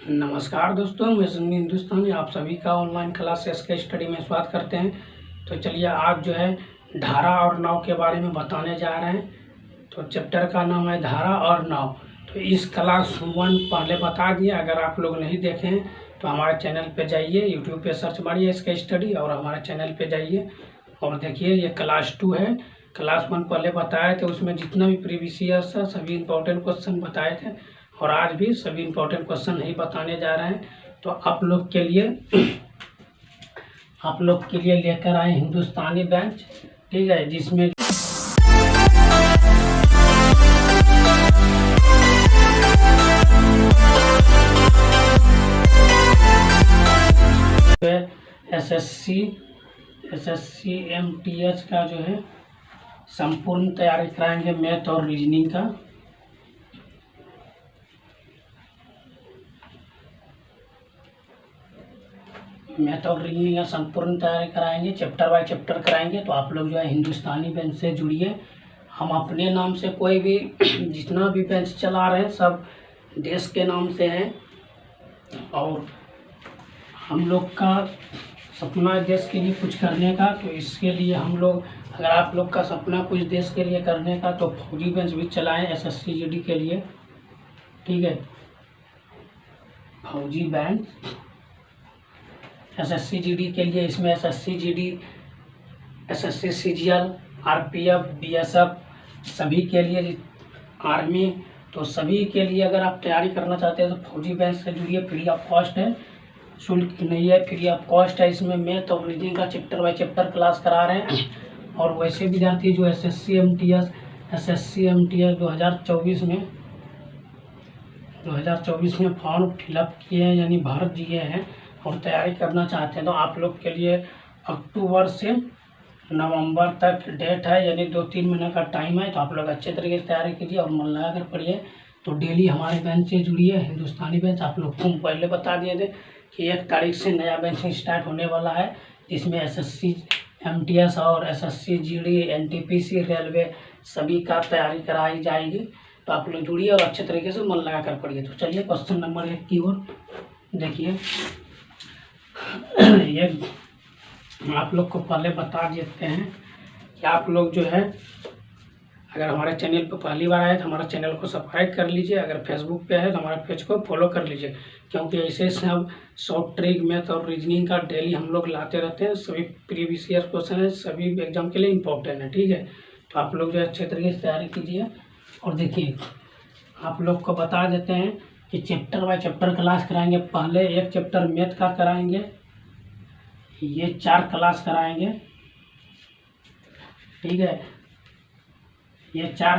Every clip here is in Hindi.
नमस्कार दोस्तों, मैं सुनील हिंदुस्तानी आप सभी का ऑनलाइन क्लासेस के स्टडी में स्वागत करते हैं। तो चलिए आज जो है धारा और नाव के बारे में बताने जा रहे हैं। तो चैप्टर का नाम है धारा और नाव। तो इस क्लास 1 पहले बता दिए, अगर आप लोग नहीं देखे हैं तो हमारे चैनल पे जाइए, यूट्यूब पे सर्च मारिए इसका स्टडी और हमारे चैनल पे जाइए और देखिए ये क्लास 2 है। क्लास 1 पहले बताए थे, उसमें जितना भी प्रीवियस ईयर था सभी इंपॉर्टेंट क्वेश्चन बताए थे और आज भी सभी इंपॉर्टेंट क्वेश्चन ही बताने जा रहे हैं। तो आप लोग के लिए लेकर आए हिंदुस्तानी बेंच, ठीक है, जिसमें एसएससी एमटीएच का जो है संपूर्ण तैयारी कराएंगे, मैथ और रीजनिंग का। मैथ और रीजनिंग का संपूर्ण तैयारी कराएंगे, चैप्टर बाय चैप्टर कराएंगे। तो आप लोग जो है हिंदुस्तानी बेंच से जुड़िए। हम अपने नाम से कोई भी जितना भी बेंच चला रहे हैं सब देश के नाम से है और हम लोग का सपना है देश के लिए कुछ करने का। तो इसके लिए हम लोग, अगर आप लोग का सपना कुछ देश के लिए करने का तो फौजी बेंच भी चलाएं एसएससी जीडी के लिए, ठीक है। फौजी बेंच एसएससी जीडी के लिए, इसमें SSC GD, SSC CGL, RPF, BSF सभी के लिए, आर्मी, तो सभी के लिए अगर आप तैयारी करना चाहते हैं तो फौजी बेंच से जुड़िए। फ्री ऑफ कॉस्ट है, शुल्क नहीं है, फ्री ऑफ कॉस्ट है। इसमें मैथ और रीजनिंग का चैप्टर बाय चैप्टर क्लास करा रहे हैं। और वैसे विद्यार्थी जो एसएससी एमटीएस 2024 में फॉर्म फिलअप किए हैं, यानी भर दिए हैं और तैयारी करना चाहते हैं तो आप लोग के लिए अक्टूबर से नवंबर तक डेट है, यानी 2-3 महीने का टाइम है। तो आप लोग अच्छे तरीके से तैयारी कीजिए और मन लगा कर पढ़िए। तो डेली हमारे बेंच से जुड़िए, हिंदुस्तानी बेंच। आप लोग को पहले बता दिए थे कि 1 तारीख से नया बेंच स्टार्ट होने वाला है, जिसमें एसएससी एमटीएस और एसएससी जीडी, एनटीपीसी, रेलवे सभी का तैयारी कराई जाएगी। तो आप लोग जुड़िए और अच्छे तरीके से मन लगा कर पढ़िए। तो चलिए क्वेश्चन नंबर 1 की ओर देखिए। ये आप लोग को पहले बता देते हैं कि आप लोग जो है अगर हमारे चैनल पर पहली बार आए तो हमारा चैनल को सब्सक्राइब कर लीजिए। अगर फेसबुक पे है तो हमारे पेज को फॉलो कर लीजिए, क्योंकि ऐसे सब शॉर्ट ट्रिक, मैथ और रीजनिंग का डेली हम लोग लाते रहते हैं। सभी प्रीवियस ईयर क्वेश्चन है, सभी एग्जाम के लिए इम्पोर्टेंट है, ठीक है। तो आप लोग जो है अच्छे तरीके से तैयारी कीजिए। और देखिए आप लोग को बता देते हैं कि चैप्टर बाय चैप्टर क्लास कराएंगे। पहले 1 चैप्टर मैथ का कराएंगे, ये 4 क्लास कराएंगे, ठीक है। ये चार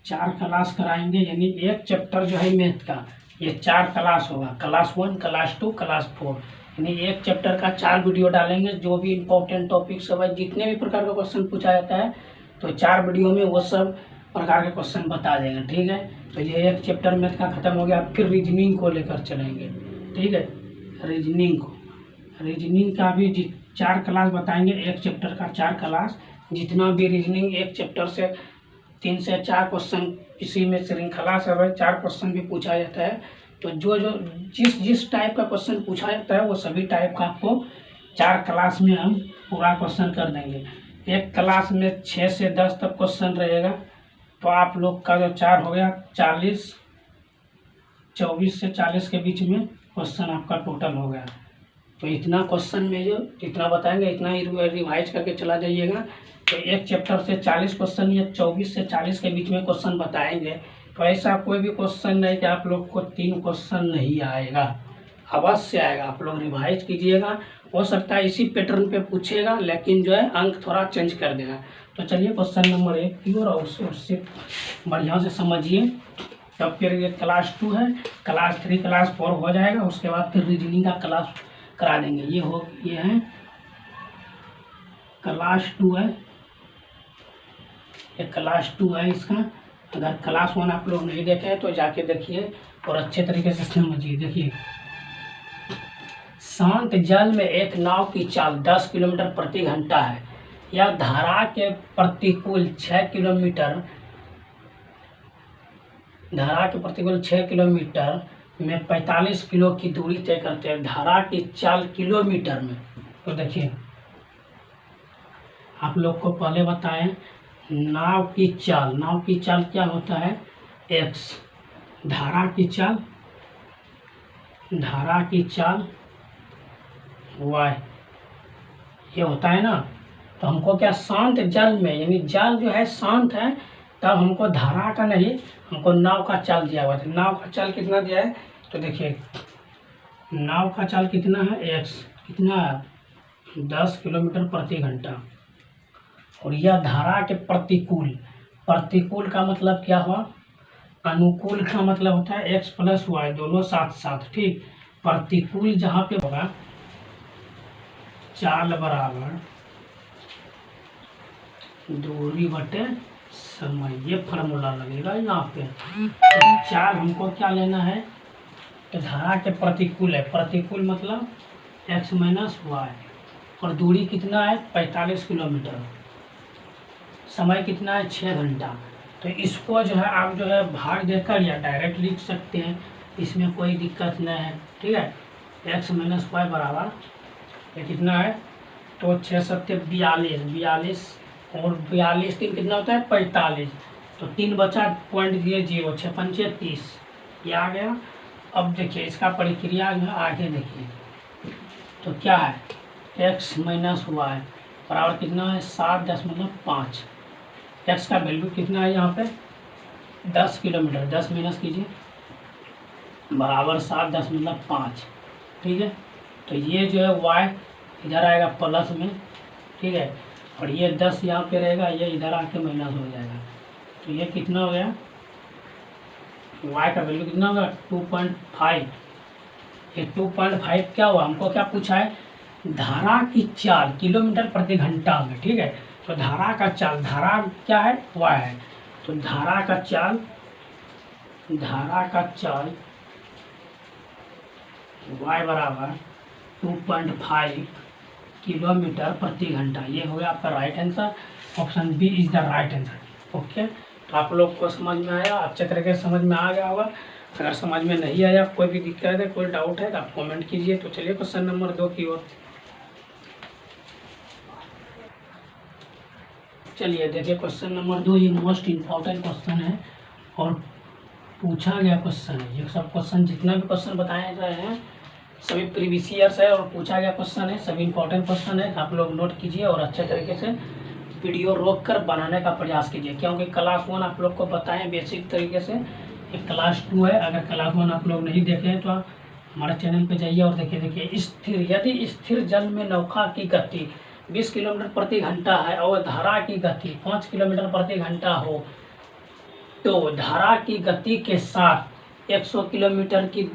क्लास कराएंगे, यानी 1 चैप्टर जो है मैथ का ये 4 क्लास होगा। क्लास 1, क्लास 2, क्लास 4, यानी 1 चैप्टर का 4 वीडियो डालेंगे। जो भी इम्पोर्टेंट टॉपिक सब है, जितने भी प्रकार का क्वेश्चन पूछा जाता है तो 4 वीडियो में वो सब प्रकार के क्वेश्चन बता देंगे, ठीक है। तो ये 1 चैप्टर मैथ का खत्म हो गया, फिर रीजनिंग को लेकर चलेंगे, ठीक है। रीजनिंग का भी 4 क्लास बताएंगे, 1 चैप्टर का 4 क्लास। जितना भी रीजनिंग 1 चैप्टर से 3 से 4 क्वेश्चन इसी में श्रृंखला से 4 क्वेश्चन भी पूछा जाता है। तो जो जिस टाइप का क्वेश्चन पूछा जाता है वो सभी टाइप का आपको 4 क्लास में हम पूरा क्वेश्चन कर देंगे। 1 क्लास में 6 से 10 तक क्वेश्चन रहेगा। तो आप लोग का जो 4 हो गया 24 से 40 के बीच में क्वेश्चन आपका टोटल हो गया। तो इतना क्वेश्चन में जो जितना बताएंगे इतना ही रिवाइज करके चला जाइएगा। तो 1 चैप्टर से 40 क्वेश्चन या 24 से 40 के बीच में क्वेश्चन बताएंगे। तो ऐसा कोई भी क्वेश्चन नहीं कि आप लोग को 3 क्वेश्चन नहीं आएगा, अवश्य आएगा। आप लोग रिवाइज कीजिएगा, हो सकता है इसी पैटर्न पे पूछेगा लेकिन जो है अंक थोड़ा चेंज कर देगा। तो चलिए क्वेश्चन नंबर 1 की ओर उससे बढ़िया से समझिए। तब फिर ये क्लास 2 है, क्लास 3, क्लास 4 हो जाएगा। उसके बाद फिर रीजनिंग का क्लास करा देंगे। ये है क्लास 2 है, ये क्लास 2 है इसका। अगर क्लास 1 आप लोग नहीं देखे हैं तो जाके देखिए और अच्छे तरीके से समझिए। देखिए, शांत जल में एक नाव की चाल 10 किलोमीटर प्रति घंटा है। यह धारा के प्रतिकूल 6 किलोमीटर धारा के प्रतिकूल 6 किलोमीटर में 45 किलो की दूरी तय करते हैं, धारा की चाल किलोमीटर में। तो देखिए आप लोग को पहले बताएं, नाव की चाल क्या होता है, x, धारा की चाल y, ये होता है ना। तो हमको क्या, शांत जल में, यानी जल जो है शांत है, तब हमको धारा का नहीं, हमको नाव का चाल दिया हुआ है। नाव का चाल कितना दिया है, तो देखिए नाव का चाल कितना है, x कितना है, 10 किलोमीटर प्रति घंटा। और यह धारा के प्रतिकूल का मतलब क्या हुआ, अनुकूल का मतलब होता है x प्लस वाई, दोनों साथ साथ, ठीक। प्रतिकूल जहाँ पे होगा, चाल बराबर दूरी बटे समय, ये फार्मूला लगेगा यहाँ पे। तो चाल हमको क्या लेना है, तो धारा के प्रतिकूल है, प्रतिकूल मतलब x माइनस वाई, और दूरी कितना है 45 किलोमीटर, समय कितना है 6 घंटा। तो इसको जो है आप जो है भाग देकर या डायरेक्ट लिख सकते हैं, इसमें कोई दिक्कत नहीं है, ठीक है। x माइनस वाई बराबर ये कितना है, तो 6 सत्ते 42, और 42 3 कितना होता है 45, तो 3 बचा, पॉइंट दिए 0, 6 पंचे 30, ये आ गया। अब देखिए इसका प्रक्रिया जो है आगे देखिए, तो क्या है x माइनस वाई बराबर कितना है 7.5, x का वैल्यू कितना है यहाँ पे 10 किलोमीटर, 10 माइनस कीजिए बराबर 7.5, ठीक है। तो ये जो है y इधर आएगा प्लस में, ठीक है, और ये 10 यहाँ पे रहेगा, ये इधर आके माइनस हो जाएगा। तो ये कितना हो गया, y का वैल्यू कितना होगा 2.5। ये 2.5 क्या हुआ, हमको क्या पूछा है, धारा की चाल किलोमीटर प्रति घंटा में, ठीक है। तो धारा का चाल, धारा क्या है y है, तो धारा का चाल y बराबर 2.5 किलोमीटर प्रति घंटा, ये हो गया आपका right answer. Option B is the right answer. Okay, तो आप लोग को समझ में आया, अच्छे तरीके से समझ में आ गया होगा। अगर समझ में नहीं आया, कोई भी दिक्कत है, कोई डाउट है तो आप कमेंट कीजिए। तो चलिए क्वेश्चन नंबर 2 की ओर चलिए देखिए। क्वेश्चन नंबर 2 ये मोस्ट इम्पॉर्टेंट क्वेश्चन है और पूछा गया क्वेश्चन है। ये सब क्वेश्चन जितना भी क्वेश्चन बताए गए हैं सभी प्रीवियस ईयर्स है और पूछा गया क्वेश्चन है, सभी इंपॉर्टेंट क्वेश्चन है। आप लोग नोट कीजिए और अच्छे तरीके से वीडियो रोक कर बनाने का प्रयास कीजिए, क्योंकि क्लास 1 आप लोग को बताएं बेसिक तरीके से, एक क्लास 2 है। अगर क्लास 1 आप लोग नहीं देखे हैं तो हमारे चैनल पे जाइए और देखिए। स्थिर, यदि स्थिर जल में नौका की गति 20 किलोमीटर प्रति घंटा है और धारा की गति 5 किलोमीटर प्रति घंटा हो, तो धारा की गति के साथ 100 किलोमीटर की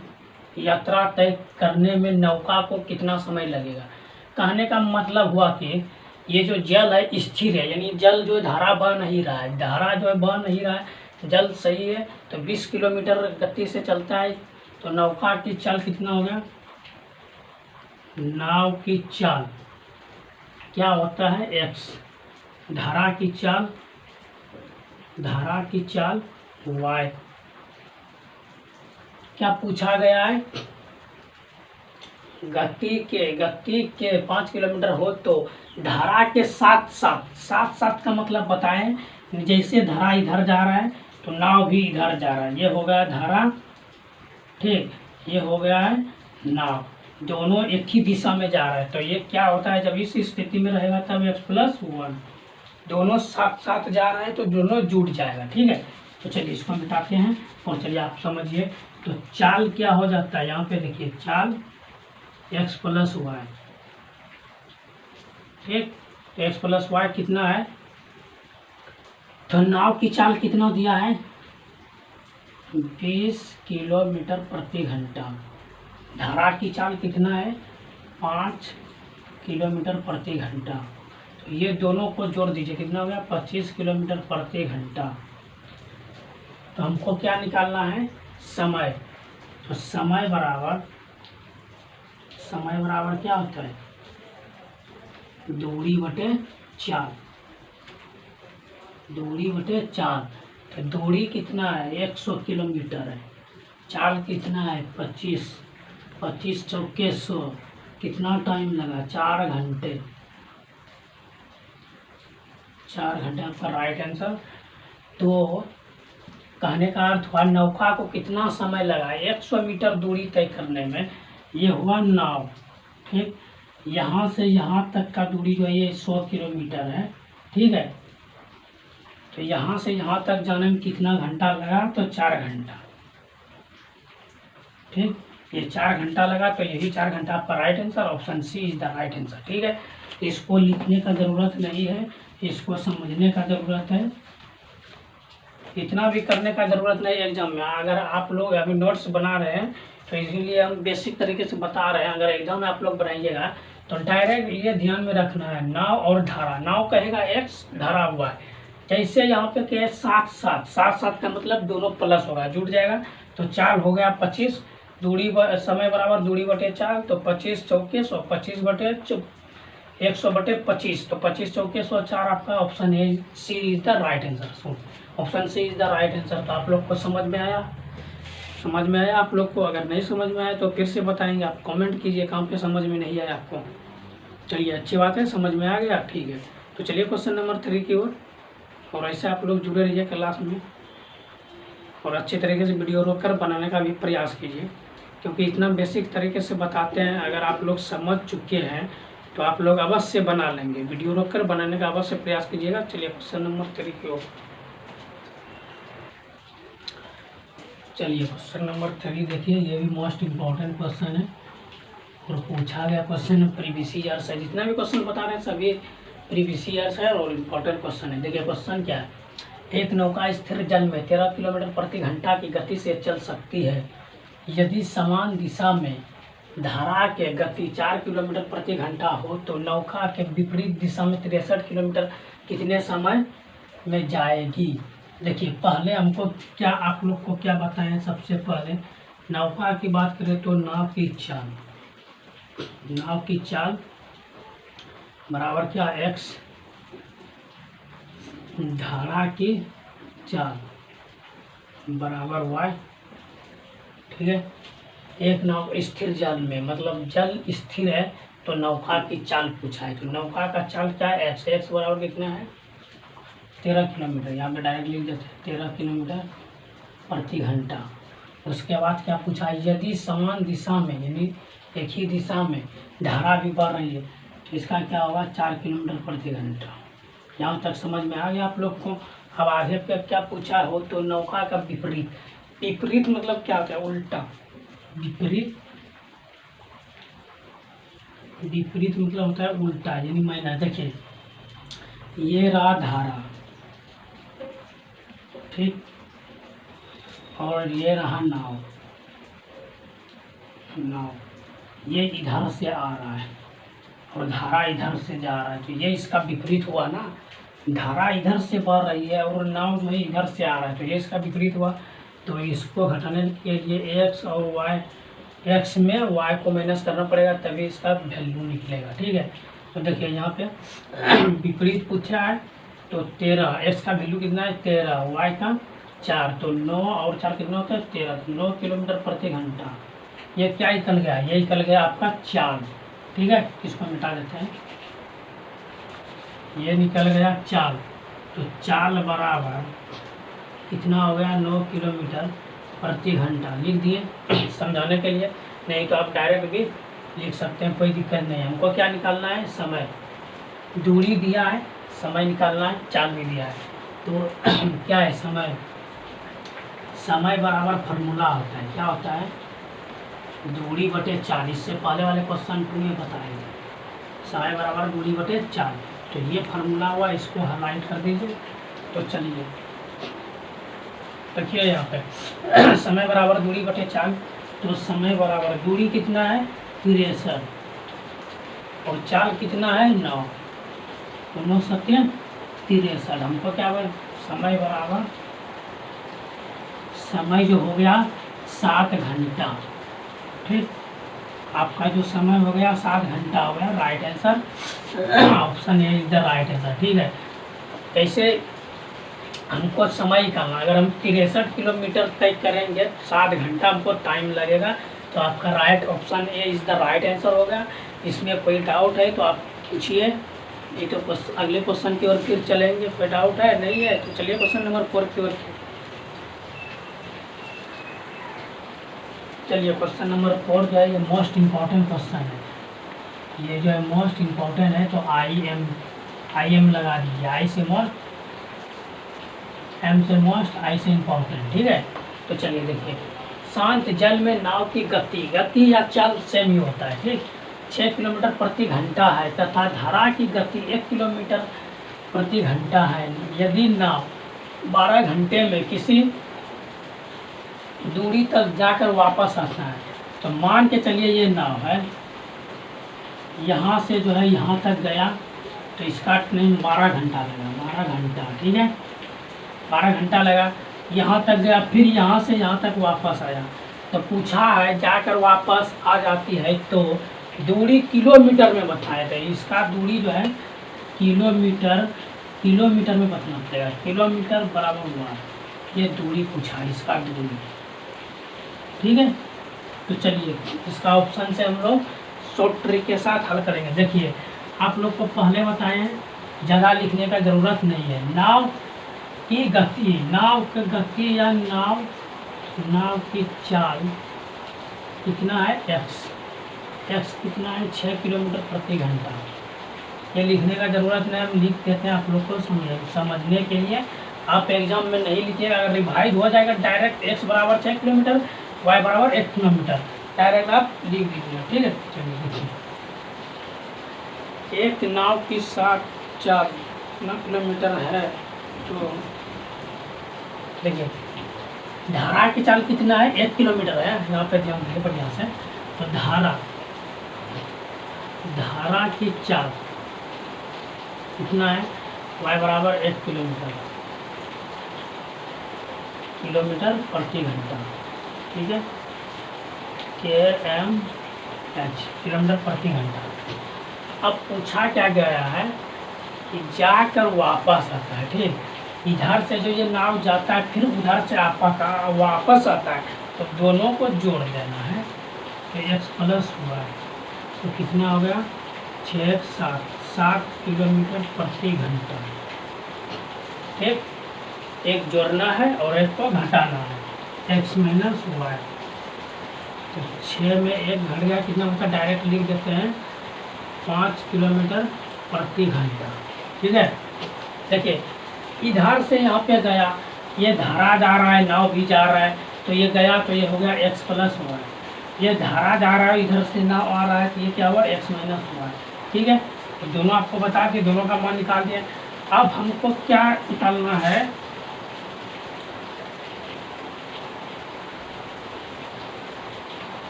यात्रा तय करने में नौका को कितना समय लगेगा। कहने का मतलब हुआ कि ये जो जल है स्थिर है, यानी जल जो धारा बह नहीं रहा है, धारा जो है बह नहीं रहा है, जल सही है। तो 20 किलोमीटर गति से चलता है, तो नौका की चाल कितना हो गया, नाव की चाल क्या होता है x, धारा की चाल y। क्या पूछा गया है, गति के 5 किलोमीटर हो तो धारा के साथ का मतलब बताएं। जैसे धारा इधर जा रहा है तो नाव भी इधर जा रहा है, ये हो गया धारा, ठीक, ये हो गया है नाव, दोनों एक ही दिशा में जा रहा है। तो ये क्या होता है, जब इस स्थिति में रहेगा तब x+1, दोनों साथ साथ जा रहे हैं तो दोनों जुड़ जाएगा, ठीक है। तो चलिए इसको मिटाते हैं और चलिए आप समझिए। तो चाल क्या हो जाता है, यहाँ पे देखिए चाल x+y, ठीक। तो x+y कितना है, तो नाव की चाल कितना दिया है 20 किलोमीटर प्रति घंटा, धारा की चाल कितना है 5 किलोमीटर प्रति घंटा। तो ये दोनों को जोड़ दीजिए, कितना हो गया 25 किलोमीटर प्रति घंटा। तो हमको क्या निकालना है, समय। तो समय बराबर क्या होता है, दूरी बटे चाल। तो दूरी कितना है 100 किलोमीटर है, चाल कितना है 25, 25 चौके 100, कितना टाइम लगा 4 घंटे, 4 घंटे आपका राइट आंसर। तो कहने का अर्थ हुआ नौका को कितना समय लगा 100 मीटर दूरी तय करने में, ये हुआ नाव। ठीक, यहाँ से यहाँ तक का दूरी जो है ये 100 किलोमीटर है। ठीक है, तो यहाँ से यहाँ तक जाने में कितना घंटा लगा, तो 4 घंटा। ठीक, ये 4 घंटा लगा, तो यही 4 घंटा आपका right answer, option C is the right answer. ठीक है, इसको लिखने का ज़रूरत नहीं है, इसको समझने का ज़रूरत है, इतना भी करने का ज़रूरत नहीं है एग्जाम में। अगर आप लोग अभी नोट्स बना रहे हैं तो इसीलिए हम बेसिक तरीके से बता रहे हैं, अगर एग्जाम में आप लोग बनाइएगा तो डायरेक्ट ये ध्यान में रखना है नाव और धारा। नाव कहेगा एक्स, धारा हुआ है, जैसे यहाँ पे क्या है 7 7 7 7 का मतलब दोनों प्लस होगा, जुड़ जाएगा, तो 4 हो गया 25, दूरी समय बराबर दूरी बटे 4, तो 25 चौके 100, 25 बटे 100 बटे 25, तो 25 चौके 100, 4 आपका option A C is the right answer. Option C is the right answer. तो आप लोग को समझ में आया, समझ में आया आप लोग को? अगर नहीं समझ में आया तो फिर से बताएंगे, आप कमेंट कीजिए कहाँ पे समझ में नहीं आया आपको। चलिए अच्छी बात है, समझ में आ गया, ठीक है। तो चलिए क्वेश्चन नंबर 3 की ओर, और ऐसे आप लोग जुड़े रहिए क्लास में और अच्छे तरीके से वीडियो रोक कर बनाने का भी प्रयास कीजिए, क्योंकि इतना बेसिक तरीके से बताते हैं। अगर आप लोग समझ चुके हैं तो आप लोग अवश्य बना लेंगे, वीडियो रोक कर बनाने का अवश्य प्रयास कीजिएगा। चलिए क्वेश्चन नंबर 3 की ओर, चलिए क्वेश्चन नंबर 3 देखिए, ये भी मोस्ट इम्पॉर्टेंट क्वेश्चन है और पूछा गया क्वेश्चन है प्रीवियस ईयर्स है। जितना भी क्वेश्चन बता रहे हैं सभी प्रीवियस ईयर्स है और इम्पोर्टेंट क्वेश्चन है। देखिए क्वेश्चन क्या है, एक नौका स्थिर जल में 13 किलोमीटर प्रति घंटा की गति से चल सकती है। यदि समान दिशा में धारा के गति 4 किलोमीटर प्रति घंटा हो तो नौका के विपरीत दिशा में 63 किलोमीटर कितने समय में जाएगी। देखिए पहले हमको क्या, आप लोग को क्या बताएं, सबसे पहले नौका की बात करें तो नाव की चाल, नाव की चाल बराबर क्या x, धारा की चाल बराबर y। ठीक है, एक नाव स्थिर जल में, मतलब जल स्थिर है तो नौका की चाल पूछा है, तो नौका का चाल क्या है x, x बराबर कितना है 13 किलोमीटर, यहाँ पे डायरेक्ट लिख देते हैं 13 किलोमीटर प्रति घंटा। उसके बाद क्या पूछा है, यदि समान दिशा में यानी एक ही दिशा में धारा भी बढ़ रही है तो इसका क्या होगा 4 किलोमीटर प्रति घंटा। यहाँ तक समझ में आ गया आप लोग को। अब आगे पे क्या पूछा हो, तो नौका का विपरीत, विपरीत मतलब क्या होता है उल्टा, विपरीत, विपरीत मतलब होता है उल्टा, यानी माइनस। देखिए ये रहा धारा, ठीक, और ये रहा नाव, नाव ये इधर से आ रहा है और धारा इधर से जा रहा है, तो ये इसका विपरीत हुआ ना, धारा इधर से बढ़ रही है और नाव जो है इधर से आ रहा है, तो ये इसका विपरीत हुआ। तो इसको घटाने के लिए x और y, x में y को माइनस करना पड़ेगा तभी इसका वैल्यू निकलेगा। ठीक है, तो देखिए यहाँ पे विपरीत पूछा है, तो 13, x का वैल्यू कितना है 13, y का 4, तो 9 और 4 कितना होता है 13, तो 9 किलोमीटर प्रति घंटा। ये क्या निकल गया, ये निकल गया आपका चाल। ठीक है, इसको मिटा देते हैं, ये निकल गया चाल, तो चाल बराबर कितना हो गया 9 किलोमीटर प्रति घंटा। लिख दिए समझाने के लिए, नहीं तो आप डायरेक्ट भी लिख सकते हैं, कोई दिक्कत नहीं है। हमको क्या निकालना है, समय, दूरी दिया है, समय निकालना है, चाल भी दिया है, तो क्या है समय, समय बराबर फार्मूला होता है, क्या होता है दूरी बटे 40। से पहले वाले क्वेश्चन को ये बताएंगे, समय बराबर दूरी बटे 40, तो ये फार्मूला हुआ, इसको हाईलाइट कर दीजिए। तो चलिए देखिए यहाँ पे समय बराबर दूरी बटे 40, तो समय बराबर दूरी कितना है 63 और चाल कितना है 9, तो 9 सत्य 63। हमको क्या हुआ, समय बराबर, समय जो हो गया 7 घंटा। ठीक, आपका जो समय हो गया 7 घंटा हो गया, right answer, option A is the right answer. ठीक है, ऐसे हमको समय निकालना, अगर हम 63 किलोमीटर तय करेंगे 7 घंटा हमको टाइम लगेगा। तो आपका right option A is the right answer होगा। इसमें कोई डाउट है तो आप पूछिए, नहीं तो अगले क्वेश्चन की ओर फिर चलेंगे। कोई डाउट है? नहीं है तो चलिए क्वेश्चन नंबर 4 की ओर। चलिए क्वेश्चन नंबर 4 जो है ये मोस्ट इम्पॉर्टेंट क्वेश्चन है। ये जो है मोस्ट इम्पॉर्टेंट है, तो आई एम लगा दीजिए। आई से मोस्ट, एम से मोस्ट, आई से इम्पॉर्टेंट, ठीक है। तो चलिए देखिए, शांत जल में नाव की गति या चल सेम ही होता है, ठीक। 6 किलोमीटर प्रति घंटा है तथा धारा की गति 1 किलोमीटर प्रति घंटा है। यदि नाव 12 घंटे में किसी दूरी तक जाकर वापस आता है, तो मान के चलिए ये नाव है, यहाँ से जो है यहाँ तक गया, तो इसका टाइम 12 घंटा लगा, 12 घंटा, ठीक है। 12 घंटा लगा, यहाँ तक गया, फिर यहाँ से यहाँ तक वापस आया। तो पूछा है जाकर वापस आ जाती है तो दूरी किलोमीटर में बताया था। इसका दूरी जो है किलोमीटर में बताना पड़ेगा। किलोमीटर बराबर हुआ, ये दूरी पूछा है, इसका दूरी, ठीक है। तो चलिए इसका ऑप्शन से हम लोग शॉर्ट ट्रिक के साथ हल करेंगे। देखिए आप लोग को पहले बताए हैं, जगह लिखने का ज़रूरत नहीं है। नाव की गति, नाव की गति या नाव की चाल कितना है, एक्स कितना है, 6 किलोमीटर प्रति घंटा। ये लिखने का ज़रूरत नहीं, हम लिख देते हैं आप लोग को समझने के लिए। आप एग्जाम में नहीं लिखिएगा, अगर रिवाइज हो जाएगा डायरेक्ट एक्स बराबर 6 किलोमीटर, वाई बराबर 1 किलोमीटर, डायरेक्ट आप लिख दीजिएगा, ठीक है। चलिए देखिए, एक नाव की 60 चाल कितना किलोमीटर है, तो देखिए धारा की चाल कितना है, 1 किलोमीटर है, यहाँ पे ध्यान दें बढ़िया से। तो धारा की चाल कितना है, y बराबर 1 किलोमीटर प्रति घंटा, ठीक है। km/h किलोमीटर प्रति घंटा। अब पूछा क्या गया है कि जाकर वापस आता है, ठीक। इधर से जो ये नाव जाता है फिर उधर से वापस आता है, तो दोनों को जोड़ देना है। तो x प्लस हुआ है, तो कितना हो गया, 6 7 किलोमीटर प्रति घंटा, ठीक। एक जोड़ना है और एक को घटाना है, x माइनस हुआ है। तो 6 में 1 घट गया, कितना होता है, डायरेक्ट लिख देते हैं 5 किलोमीटर प्रति घंटा, ठीक है। देखिए इधर से यहाँ पे गया, ये धारा जा रहा है, नाव भी जा रहा है, तो ये गया तो ये हो गया x प्लस हुआ है। ये धारा जा रहा है, इधर से नाव आ रहा है, तो ये क्या हुआ, x माइनस हुआ है, ठीक है। तो दोनों आपको बता के दोनों का मान निकाल दिया। अब हमको क्या निकालना है,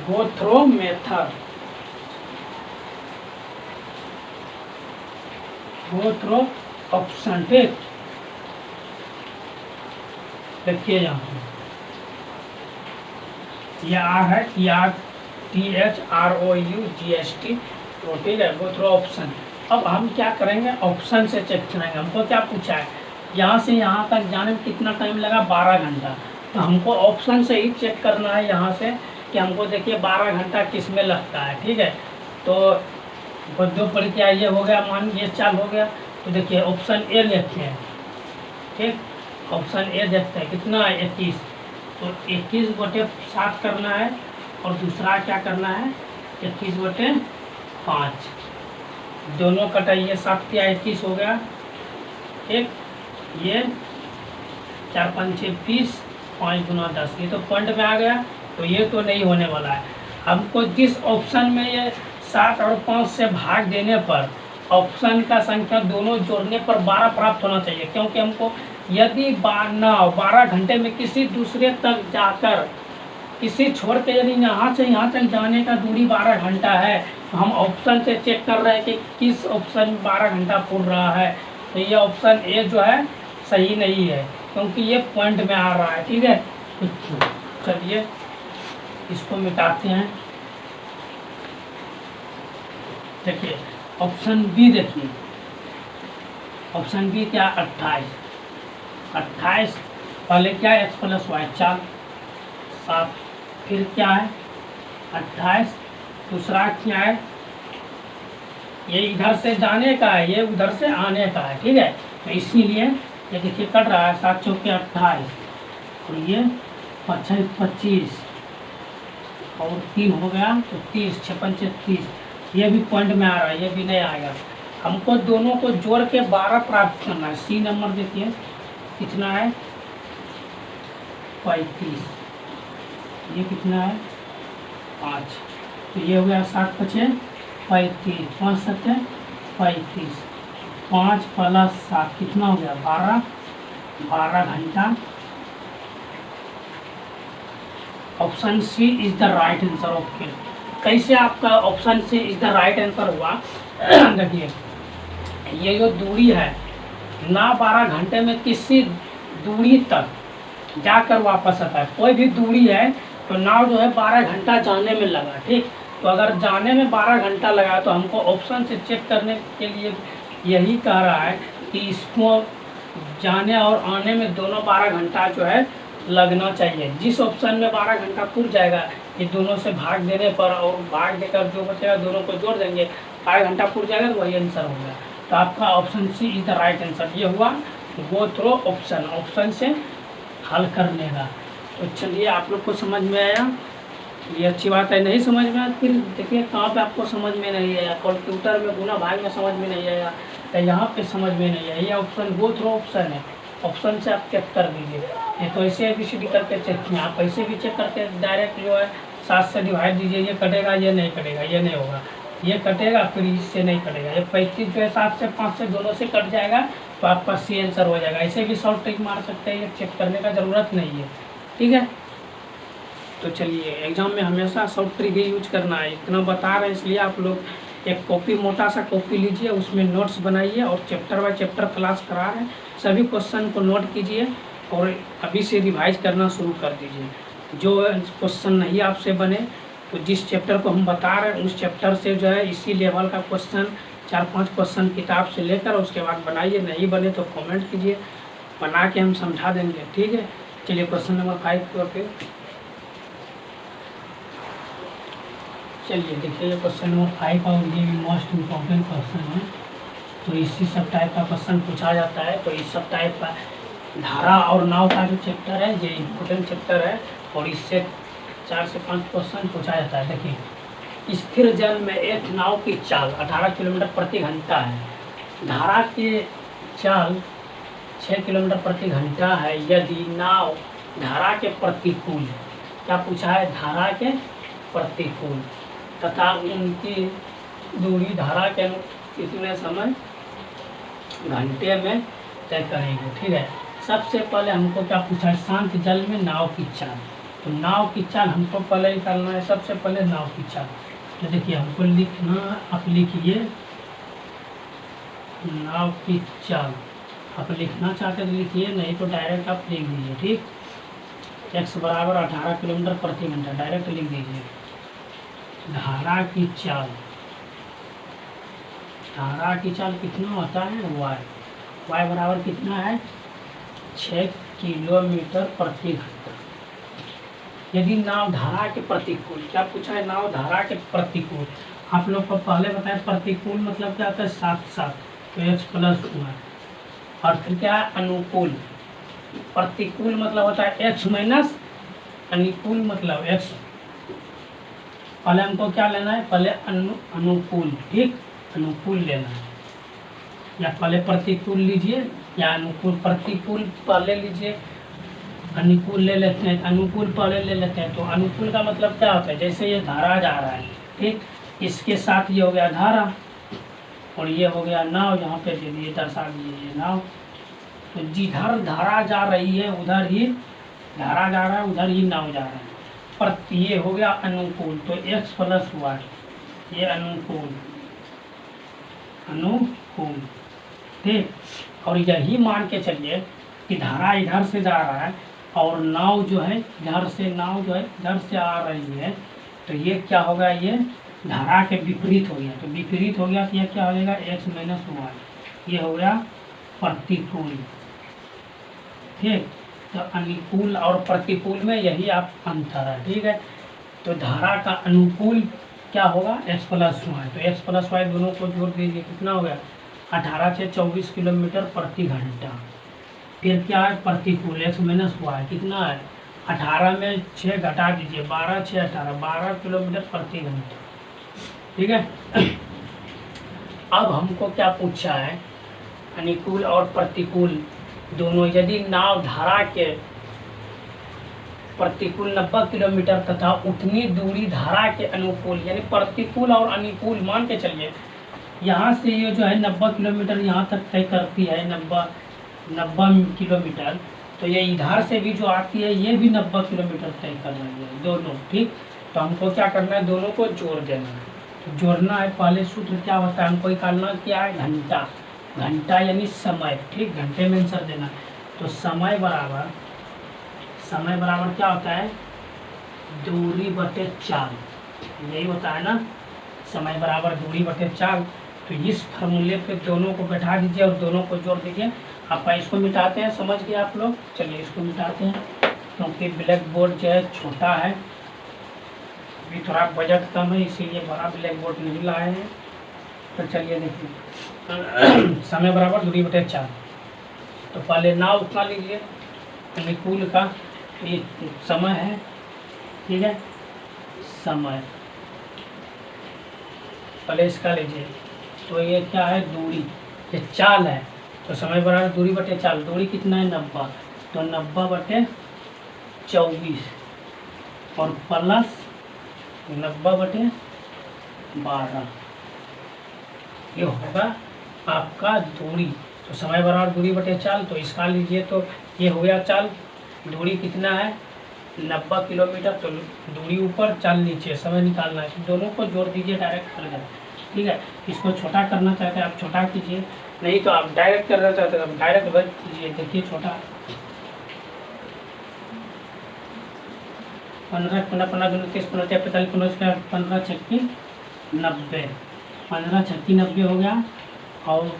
गो थ्रो मेथड, गो थ्रो ऑप्शन, ठीक। देखिए यहाँ यह है THROUGST, तो ठीक है, गो थ्रो ऑप्शन। अब हम क्या करेंगे, ऑप्शन से चेक करेंगे। हमको क्या पूछा है, यहाँ से यहाँ तक जाने में कितना टाइम लगा, 12 घंटा। तो हमको ऑप्शन से ही चेक करना है यहाँ से कि हमको देखिए 12 घंटा किस में लगता है, ठीक है। तो दो पढ़ के ये हो गया, मान ये चाल हो गया। तो देखिए ऑप्शन ए देखते हैं, ठीक। ऑप्शन ए देखते हैं कितना है, 21। तो 21/7 करना है, और दूसरा क्या करना है, 21/5। दोनों कटाइए, 7 या 21 हो गया, ठीक। ये 4 5 6 20, 5 गुना 10, ये तो पॉइंट में आ गया। तो ये तो नहीं होने वाला है। हमको जिस ऑप्शन में ये 7 और 5 से भाग देने पर ऑप्शन का संख्या दोनों जोड़ने पर 12 प्राप्त होना चाहिए, क्योंकि हमको यदि 12 घंटे में किसी दूसरे तक जाकर, किसी छोड़ के यदि यहाँ से यहाँ तक जाने का दूरी 12 घंटा है, तो हम ऑप्शन से चेक कर रहे हैं कि किस ऑप्शन में 12 घंटा पूर रहा है। तो ये ऑप्शन ए जो है सही नहीं है, क्योंकि ये पॉइंट में आ रहा है, ठीक है। चलिए इसको मिटाते हैं। देखिए ऑप्शन बी, देखिए ऑप्शन बी क्या, 28। 28 पहले क्या है, एक्स प्लस वाई 4 7, फिर क्या है 28, दूसरा क्या है, ये इधर से जाने का है, ये उधर से आने का है, ठीक है। तो इसीलिए ये देखिए कट रहा है, 7 चौके 28 और ये 25 और 3 हो गया तो 30, 6 पंचे 30, ये भी पॉइंट में आ रहा है, ये भी नहीं आएगा। हमको दोनों को जोड़ के 12 प्राप्त करना है। सी नंबर देखिए कितना है 35, ये कितना है 5, तो ये हो गया 7 पचे 35, 5 सत्ते 35, 5 प्लस 7 कितना हो गया 12 घंटा। Option C is the right answer. Okay, कैसे आपका option C is the right answer हुआ? देखिए ये जो दूरी है ना 12 घंटे में किसी दूरी तक जाकर वापस आता है। कोई भी दूरी है तो नाव जो है 12 घंटा जाने में लगा, ठीक। तो अगर जाने में 12 घंटा लगा तो हमको ऑप्शन से चेक करने के लिए यही कह रहा है कि इसको जाने और आने में दोनों 12 घंटा जो है लगना चाहिए। जिस ऑप्शन में 12 घंटा पूर जाएगा, ये दोनों से भाग देने पर और भाग देकर जो बचेगा दोनों को जोड़ देंगे, 12 घंटा पूर जाएगा तो वही आंसर होगा। तो आपका option C is the right answer. ये हुआ गो थ्रू ऑप्शन से हल करने का। तो चलिए आप लोग को समझ में आया, ये अच्छी बात है। नहीं समझ में आया फिर देखिए कहाँ पे आपको समझ में नहीं आया, कंप्यूटर में गुना भाग में समझ में नहीं आया या यहाँ पे समझ में नहीं आया। ये ऑप्शन गो थ्रू ऑप्शन है, ऑप्शन से आप चेक कर दीजिए। ये तो ऐसे ABCD करके चेक किया, आप ऐसे भी चेक करके डायरेक्ट जो है 7 से डिवाइड दीजिए, ये कटेगा ये नहीं कटेगा, ये नहीं होगा, ये कटेगा फिर इससे नहीं कटेगा। ये 35 जो है 7 से 5 से दोनों से कट जाएगा तो आपका सी आंसर हो जाएगा। ऐसे भी शॉर्ट ट्रिक मार सकते हैं, ये चेक करने का ज़रूरत नहीं है, ठीक है। तो चलिए एग्जाम में हमेशा शॉर्ट ट्रिक ही यूज करना है, इतना बता रहे हैं इसलिए आप लोग एक कॉपी मोटा सा कॉपी लीजिए, उसमें नोट्स बनाइए और चैप्टर बाय चैप्टर क्लास करा रहे हैं, सभी क्वेश्चन को नोट कीजिए और अभी से रिवाइज करना शुरू कर दीजिए। जो क्वेश्चन नहीं आपसे बने तो जिस चैप्टर को हम बता रहे हैं उस चैप्टर से जो है इसी लेवल का क्वेश्चन 4-5 क्वेश्चन किताब से लेकर उसके बाद बनाइए। नहीं बने तो कमेंट कीजिए, बना के हम समझा देंगे, ठीक है। चलिए क्वेश्चन नंबर 5 पे चलिए देखिए, क्वेश्चन नंबर 5 और ये भी मोस्ट इम्पोर्टेंट क्वेश्चन है। तो इसी सब टाइप का क्वेश्चन पूछा जाता है। तो इस सब टाइप का धारा और नाव का जो चैप्टर है ये इम्पोर्टेंट चैप्टर है और इससे 4 से 5 क्वेश्चन पूछा जाता है। देखिए, स्थिर जल में एक नाव की चाल 18 किलोमीटर प्रति घंटा है, धारा की चाल 6 किलोमीटर प्रति घंटा है। यदि नाव धारा के प्रतिकूल, क्या पूछा है, धारा के प्रतिकूल तथा उनकी दूरी धारा के कितने समय घंटे में तय करेंगे, ठीक है। सबसे पहले हमको क्या पूछा है, शांत जल में नाव की चाल। तो नाव की चाल हमको पहले निकालना है, सबसे पहले नाव की चाल। तो देखिए हमको लिखना, आप लिखिए नाव की चाल। आप लिखना चाहते तो लिखिए, नहीं तो डायरेक्ट आप लिख दीजिए, ठीक। x बराबर 18 किलोमीटर प्रति घंटा डायरेक्ट लिख दीजिए। धारा की चाल, धारा की चाल कितना होता है, y बराबर कितना है 6 किलोमीटर प्रति घंटा। यदि नाव धारा के प्रतिकूल, क्या पूछा है, नाव धारा के प्रतिकूल। आप लोग को पहले बताया प्रतिकूल मतलब क्या होता है, साथ, तो x प्लस हुआ। और फिर क्या है अनुकूल, प्रतिकूल मतलब होता है x माइनस, अनुकूल मतलब x। पहले हमको क्या लेना है, पहले अनुकूल, ठीक, अनुकूल लेना है। या पहले प्रतिकूल लीजिए या अनुकूल, प्रतिकूल पहले लीजिए, अनुकूल ले लेते हैं, अनुकूल पहले ले लेते हैं। तो अनुकूल का मतलब क्या होता है, जैसे ये धारा जा रहा है, ठीक, इसके साथ ये हो गया धारा और ये हो गया नाव, यहाँ पे दे दिए दर्शा दिए ये नाव। तो जिधर धारा जा रही है उधर ही धारा जा रहा है, उधर ही नाव जा रहा है। पर ये हो गया अनुकूल, तो x प्लस वाई, ये अनुकूल, ठीक। और यही मान के चलिए कि धारा इधर से जा रहा है और नाव जो है इधर से, नाव जो है इधर से आ रही है। तो ये क्या होगा, ये धारा के विपरीत हो गया। तो विपरीत हो गया तो ये क्या हो जाएगा x माइनस वाई, ये हो गया प्रतिकूल, ठीक। तो अनुकूल और प्रतिकूल में यही आप अंतर है, ठीक है। तो धारा का अनुकूल क्या होगा, x+y, तो x+y दोनों को जोड़ दीजिए, कितना हो गया 18 से 24 किलोमीटर प्रति घंटा। फिर क्या है प्रतिकूल, x-y कितना है 18 में 6 घटा दीजिए, 12 6 18 12 किलोमीटर प्रति घंटा, ठीक है। अब हमको क्या पूछा है, अनुकूल और प्रतिकूल दोनों, यदि नाव धारा के प्रतिकूल 90 किलोमीटर तथा उतनी दूरी धारा के अनुकूल, यानी प्रतिकूल और अनुकूल मान के चलिए, यहाँ से ये जो है 90 किलोमीटर यहाँ तक तय करती है, 90 किलोमीटर, तो ये इधर से भी जो आती है ये भी 90 किलोमीटर तय कर रही है दोनों, ठीक। तो हमको क्या करना है, दोनों को जोड़ देना है। तो जोड़ना है, पहले सूत्र क्या होता है, हमको निकालना क्या है घंटा, घंटा यानी समय, ठीक, घंटे में आंसर देना। तो समय बराबर क्या होता है, दूरी बटे चाल, यही होता है ना, समय बराबर दूरी बटे चाल। तो इस फार्मूले पे दोनों को बैठा दीजिए और दोनों को जोड़ दीजिए। आप इसको मिटाते हैं, समझ गए आप लोग, चलिए इसको मिटाते हैं, क्योंकि ब्लैक बोर्ड जो है छोटा है, अभी थोड़ा बजट कम है, इसीलिए बड़ा ब्लैक बोर्ड नहीं लाए हैं। तो चलिए देखिए, समय बराबर दूरी बटे चाल। तो पहले नाव उतना लीजिए, अनुकूल का ये समय है, ठीक है, समय पहले इसका लीजिए। तो ये क्या है, दूरी, ये चाल है, तो समय बराबर दूरी बटे चाल। दूरी कितना है 90, तो 90 बटे 24 और प्लस 90 बटे 12, ये होगा आपका दूरी। तो समय बराबर दूरी बटे चाल, तो इसका लीजिए, तो ये हो गया चाल, दूरी कितना है 90 किलोमीटर, तो दूरी ऊपर चाल नीचे, समय निकालना है, तो दोनों को जोड़ दीजिए, डायरेक्ट कर देना, ठीक है। इसको छोटा करना चाहते हैं आप छोटा कीजिए, नहीं तो आप डायरेक्ट करना चाहते हैं आप डायरेक्ट वर्क कीजिए। देखिए छोटा 15 15 15 दूनी 30 15 45 15 15 छक्की 90, 15 छक्की 90 हो गया, और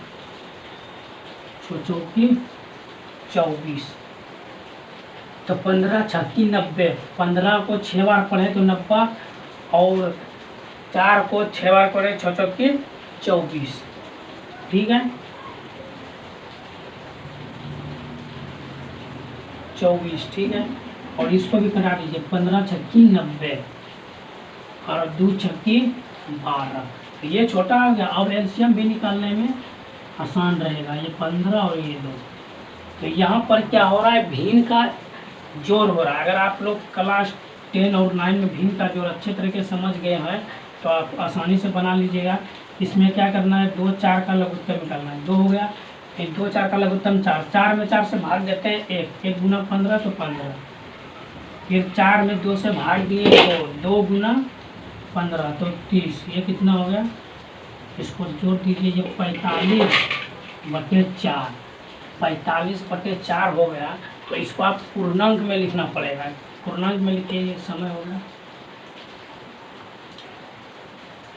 चौकी 24, तो 15 छक्की 90, 15 को 6 बार पढ़े तो 90, और 4 को 6 बार पढ़े 6 चौकी 24, ठीक है, 24, ठीक है। और इसको भी कटा दीजिए, 15 छक्की 90 और 2 छक्की 12, तो ये छोटा हो गया। और एलसीएम भी निकालने में आसान रहेगा, ये 15 और ये 2। तो यहाँ पर क्या हो रहा है, भिन्न का जोड़ हो रहा है। अगर आप लोग क्लास 10 और 9 में भिन्न का जोड़ अच्छे तरीके से समझ गए हैं तो आप आसानी से बना लीजिएगा। इसमें क्या करना है, 2 4 का लघुत्तम निकालना है, 2 हो गया, फिर 2 4 का लघुत्तम 4, 4 में 4 से भाग देते हैं 1, 1 गुना 15 तो 15, फिर 4 में 2 से भाग दिए तो 2 गुना 15 तो 30, ये कितना हो गया, इसको जोड़ दीजिए, ये 45 बटे 4, 45 बटे 4 हो गया। तो इसको आप पूर्णांक में लिखना पड़ेगा, पूर्णांक में लिखिए, ये समय होगा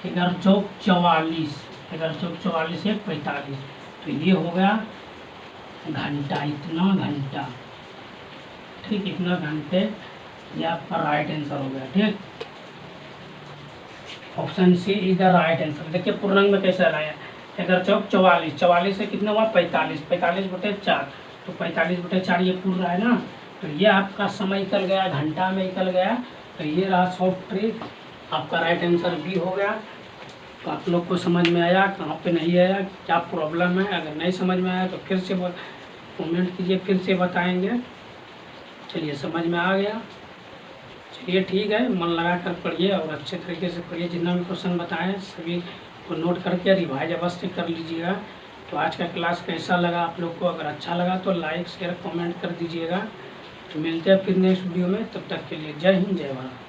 11 चौक 44, 11 चौक 44 1 45, तो ये हो गया घंटा, इतना घंटा, ठीक, इतना घंटे, ये आपका राइट आंसर हो गया, ठीक। Option C is the right answer. देखिए पूर्णांक में कैसे लाया, 11 चौक 44, 44 से कितना हुआ 45, 45 बटे 4, तो 45 बटे 4 ये पूरा है ना, तो ये आपका समय निकल गया, घंटा में निकल गया। तो ये रहा सॉफ्ट ट्रिक, आपका राइट आंसर बी हो गया। तो आप लोग को समझ में आया, कहाँ पे नहीं आया, क्या प्रॉब्लम है, अगर नहीं समझ में आया तो फिर से कमेंट कीजिए, फिर से बताएंगे। चलिए समझ में आ गया, चलिए ठीक है, मन लगा कर पढ़िए और अच्छे तरीके से पढ़िए, जितना भी क्वेश्चन बताएं सभी को नोट करके रिवाइज अवश्य कर लीजिएगा। तो आज का क्लास कैसा लगा आप लोग को, अगर अच्छा लगा तो लाइक शेयर कमेंट कर दीजिएगा। तो मिलते हैं फिर नेक्स्ट वीडियो में, तब तक के लिए जय हिंद जय भारत।